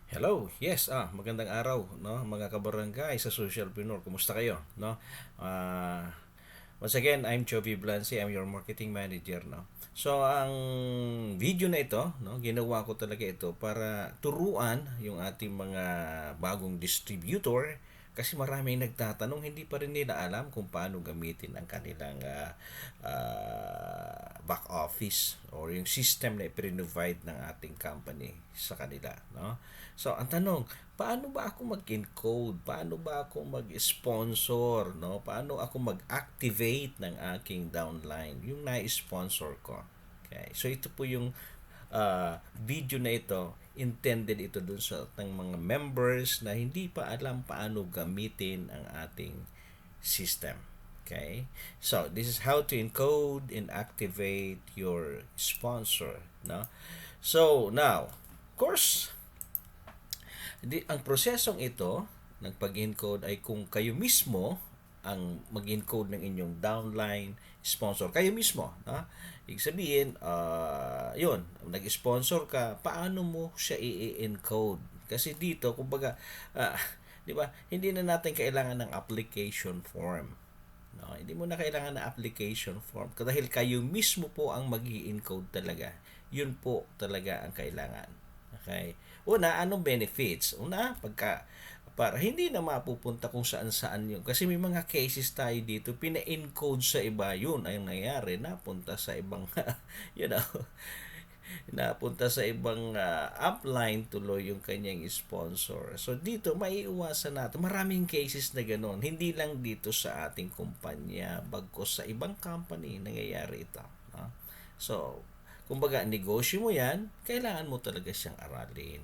Hello. Yes, magandang araw, no, mga kabarangay sa Socialpreneur. Kumusta kayo, no? Ah, Once again, I'm Jovi Blancy. I'm your marketing manager, no. So, ang video na ito, no, ginawa ko talaga ito para turuan yung ating mga bagong distributor kasi maraming nagtatanong, hindi pa rin nila alam kung paano gamitin ang kanilang back office or yung system na i-provide ng ating company sa kanila, no? So, ang tanong, paano ba ako mag-encode? Paano ba ako mag-sponsor, no? Paano ako mag-activate ng aking downline, yung na-sponsor ko? Okay. So, ito po yung video na ito, intended ito dun sa ng mga members na hindi pa alam paano gamitin ang ating system. Okay? So, this is how to encode and activate your sponsor, no? So, now, of course, ang prosesong ito ng pag-encode ay kung kayo mismo ang mag-encode ng inyong downline sponsor. Kayo mismo. No? Ibig sabihin, yun, nag-sponsor ka, paano mo siya i-encode? Kasi dito, kumbaga, di ba, hindi na natin kailangan ng application form. No, hindi mo na kailangan ng application form dahil kayo mismo po ang mag-i-encode talaga. Yun po talaga ang kailangan. Okay? Una, anong benefits? Una, para hindi na mapupunta kung saan-saan yun. Kasi may mga cases tayo dito, pina-encode sa iba, yun ay nangyayari, napunta sa ibang, you know, napunta sa ibang upline tuloy yung kanyang sponsor. So dito, maiiwasan natin. Maraming cases na gano'n. Hindi lang dito sa ating kumpanya, bagkos sa ibang company, nangyayari ito. No? So, kumbaga, negosyo mo yan, kailangan mo talaga siyang aralin.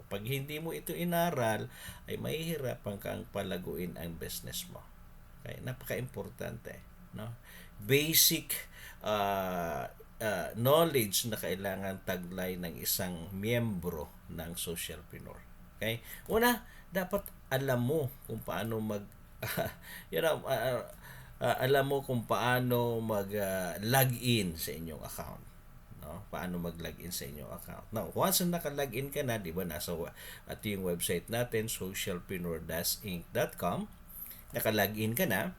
Pag hindi mo ito inaral, ay mahihirapan kang palaguin ang business mo. Okay? Napaka-importante. No? Basic knowledge na kailangan taglay ng isang miyembro ng socialpreneur. Okay? Una, dapat alam mo kung paano you know, alam mo kung paano mag-login sa inyong account. No? Paano mag-login sa inyong account. Now, once na naka-login ka na, di ba, nasa at yung website natin, socialpreneur-inc.com, naka-login ka na,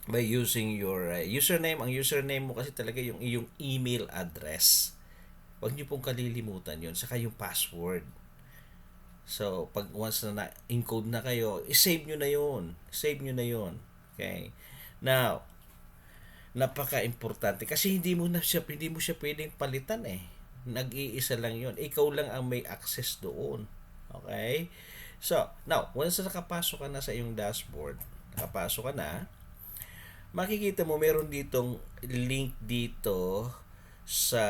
by using your username. Ang username mo kasi talaga yung iyong email address. Huwag niyo pong kalilimutan yun. Saka yung password. So, pag once na encode na kayo, i-save nyo na yun. Save nyo na yun. Okay? Now, napaka-importante kasi hindi mo siya pwedeng palitan eh. Nag-iisa lang yun. Ikaw lang ang may access doon. Okay? So, now, once na nakapasok ka na sa iyong dashboard, nakapasok ka na, makikita mo meron ditong link dito sa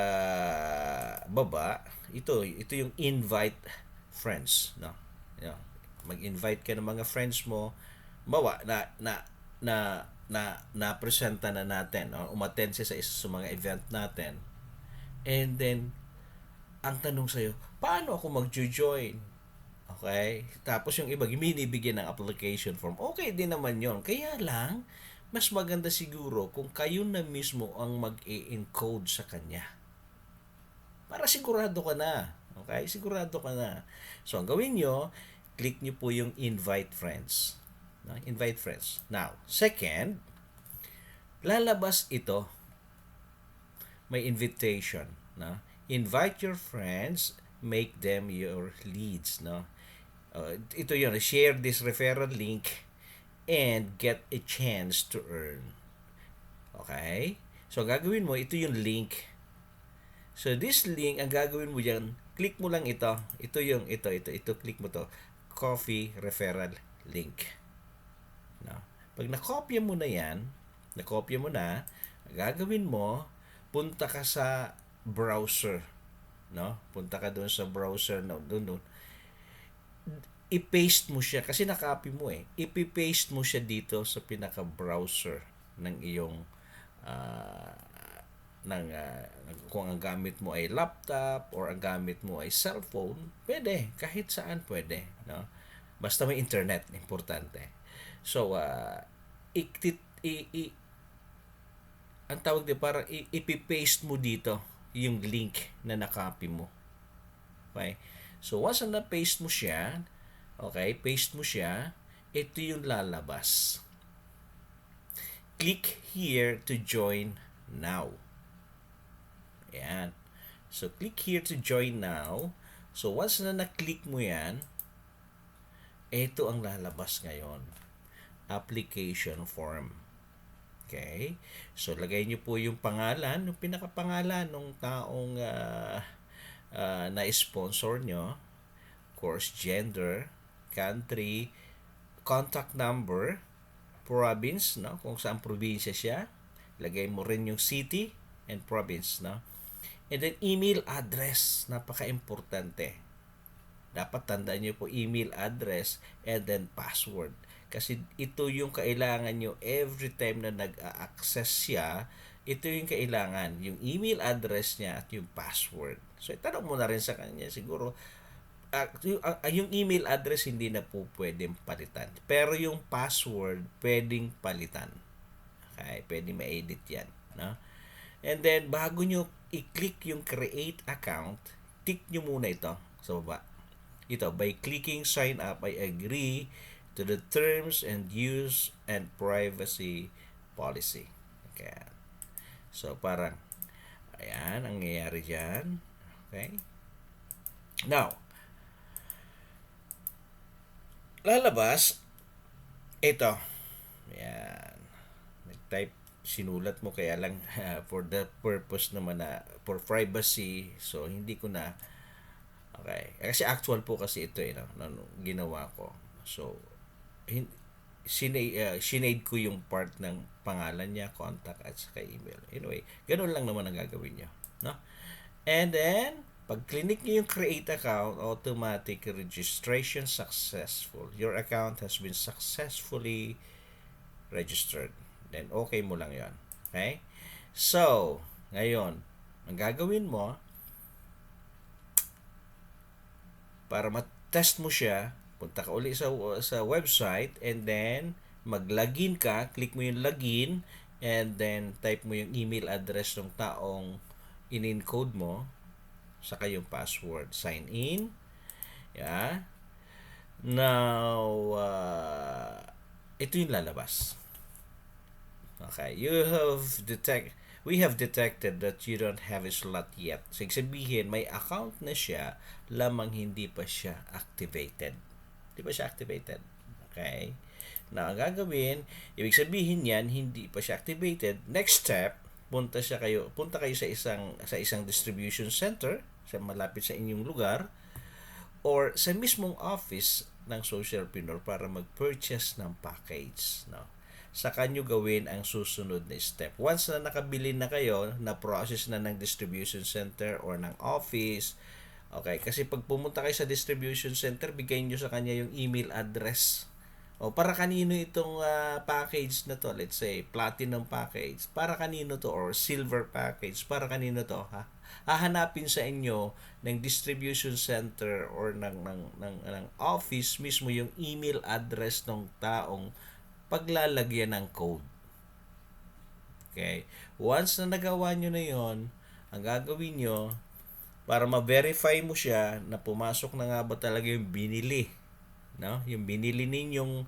baba. Ito yung invite friends, no. Yeah. Mag-invite ka ng mga friends mo. Bawa na presenta na natin, no? Umattend siya sa isa sa mga event natin. And then ang tanong sa'yo, paano ako mag-join? Okay? Tapos yung iba, binibigyan ng application form. Okay din naman yon. Kaya lang, mas maganda siguro kung kayo na mismo ang mag-e-encode sa kanya. Para sigurado ka na. Okay? Sigurado ka na. So, ang gawin nyo, click nyo po yung invite friends. No? Invite friends. Now, second, lalabas ito. May invitation. No? Invite your friends, make them your leads. No? Ito yun, share this referral link and get a chance to earn. Okay? So, gagawin mo, ito yung link. So, this link, ang gagawin mo dyan, click mo lang ito. Ito, click mo to. Coffee referral link. No? Pag nakopya mo na yan, gagawin mo, punta ka sa browser. No? Punta ka doon sa browser, no? Doon. I-paste mo siya kasi nakopy mo eh. I-paste mo siya dito sa pinaka-browser ng iyong uh, kung ang gamit mo ay laptop or ang gamit mo ay cellphone, pwede, kahit saan pwede, no? Basta may internet, importante. So, i, i, i, ang tawag din parang ipipaste mo dito yung link na nakopy mo. Okay? So, once na paste mo siya, okay, paste mo siya, ito yung lalabas. Click here to join now. Ayan. So, click here to join now. So, once na na-click mo yan, ito ang lalabas ngayon. Application form. Okay? So, lagay nyo po yung pangalan, yung pinakapangalan ng taong na-sponsor nyo. Course, gender, country, contact number, province, no? Kung saan probinsya siya. Lagay mo rin yung city and province, no? And then, email address. Napaka-importante. Dapat tandaan nyo po email address and then password. Kasi ito yung kailangan nyo every time na nag-access siya, ito yung kailangan, yung email address niya at yung password. So, itanong mo na rin sa kanya siguro, yung email address hindi na po pwedeng palitan. Pero yung password, pwedeng palitan. Okay? Pwede ma-edit yan. No? And then, bago nyo i-click yung create account, tick nyo muna ito sa baba. Ito, by clicking sign up, I agree to the terms and use and privacy policy. Okay. So, parang, ayan, ang nangyayari dyan. Okay. Now, lalabas, ito. Ayan. Nag-type, sinulat mo kaya lang for the purpose naman na, for privacy. So, hindi ko na, okay. Kasi actual po kasi ito no, ginawa ko. So, sinade ko yung part ng pangalan niya, contact at saka email. Anyway, ganun lang naman ang gagawin niyo, no? And then, pag clinic niyo yung create account, automatic registration successful. Your account has been successfully registered. Then, okay mo lang yon. Okay? So, ngayon, ang gagawin mo, para test mo siya, punta ka uli sa website and then mag-login ka, click mo yung login and then type mo yung email address ng taong in-encode mo saka yung password. Sign in. Yeah. Now, ito yung lalabas. Okay. We have detected that you don't have a slot yet. So, sabihin, may account na siya, lamang hindi pa siya activated. Hindi pa siya activated. Okay? Na ang gagawin, ibig sabihin yan, hindi pa siya activated. Next step, punta kayo sa isang distribution center, sa malapit sa inyong lugar, or sa mismong office ng socialpreneur para mag-purchase ng package. No? Saka nyo gawin ang susunod na step. Once na nakabili na kayo, na-process na ng distribution center or ng office, okay, kasi pag pumunta kayo sa distribution center, bigay nyo sa kanya yung email address. O, para kanino itong package na to? Let's say, platinum package. Para kanino to? Or silver package. Para kanino to? Ha? Hahanapin sa inyo ng distribution center or ng office mismo yung email address ng taong paglalagyan ng code. Okay? Once na nagawa nyo na yon, ang gagawin nyo, para ma-verify mo siya na pumasok na nga ba talaga yung binili, no? Yung binili ninyong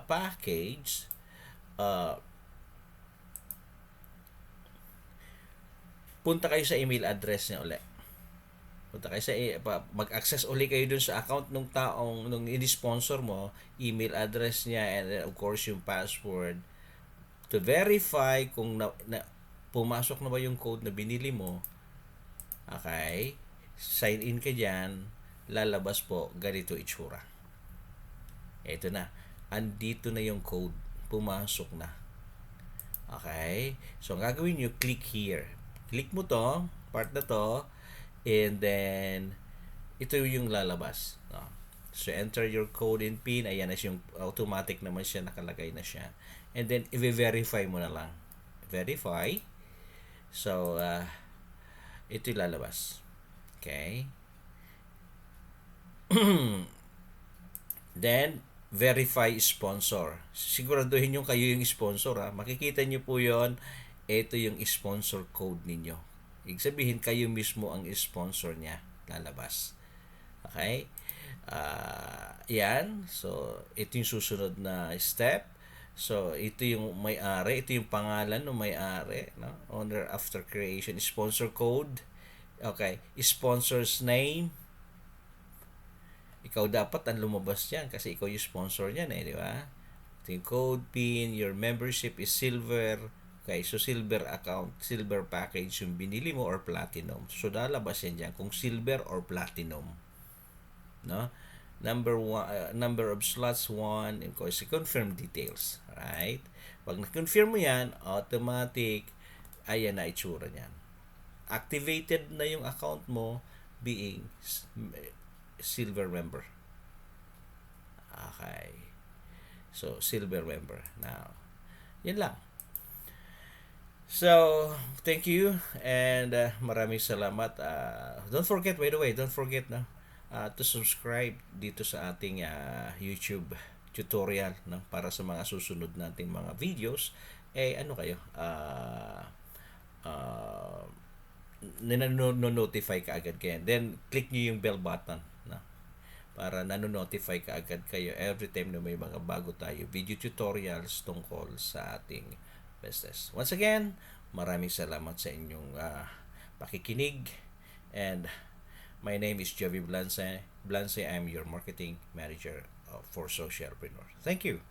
package, punta kayo sa email address niya ulit. Punta kayo sa mag-access uli kayo dun sa account ng taong nung in-sponsor mo, email address niya and then of course yung password to verify kung pumasok na ba yung code na binili mo. Okay? Sign in ka dyan, lalabas po ganito itsura. Ito na. Andito na yung code. Pumasok na. Okay? So, ang gagawin nyo, click here. Click mo to, part na to, and then, ito yung lalabas. No? So, enter your code and PIN. Ayan na yung automatic naman siya, nakalagay na siya. And then, i-verify mo na lang. Verify. So, ito yung lalabas. Okay? Then, verify sponsor. Siguraduhin nyo kayo yung sponsor. Makikita nyo po yon. Ito yung sponsor code ninyo. Ibig sabihin, kayo mismo ang sponsor niya. Lalabas. Okay? Yan. So, ito yung susunod na step. So, ito yung may-ari. Ito yung pangalan ng may-ari. No? Owner after creation. Sponsor code. Okay. Sponsor's name. Ikaw dapat ang lumabas yan kasi ikaw yung sponsor niyan eh, di ba? Ito yung code, PIN, your membership is silver. Okay, so silver account, silver package yung binili mo or platinum. So, lalabas yan dyan kung silver or platinum. No? Number of slots 1 and course confirm details, right? Pag na-confirm mo yan, automatic ayan na itsura niyan. Activated na yung account mo being silver member. Okay. So, silver member. Now, yun lang. So, thank you and maraming salamat. Don't forget, by the way, don't forget na to subscribe dito sa ating YouTube tutorial no para sa mga susunod nating mga videos ano kayo nanonotify ka agad kayo, then click niyo yung bell button na para nanonotify ka agad kayo every time na may mga bago tayo video tutorials tungkol sa ating business. Once again, maraming salamat sa inyong pakikinig and my name is Jovi Blance. I'm your marketing manager for Socialpreneur. Thank you.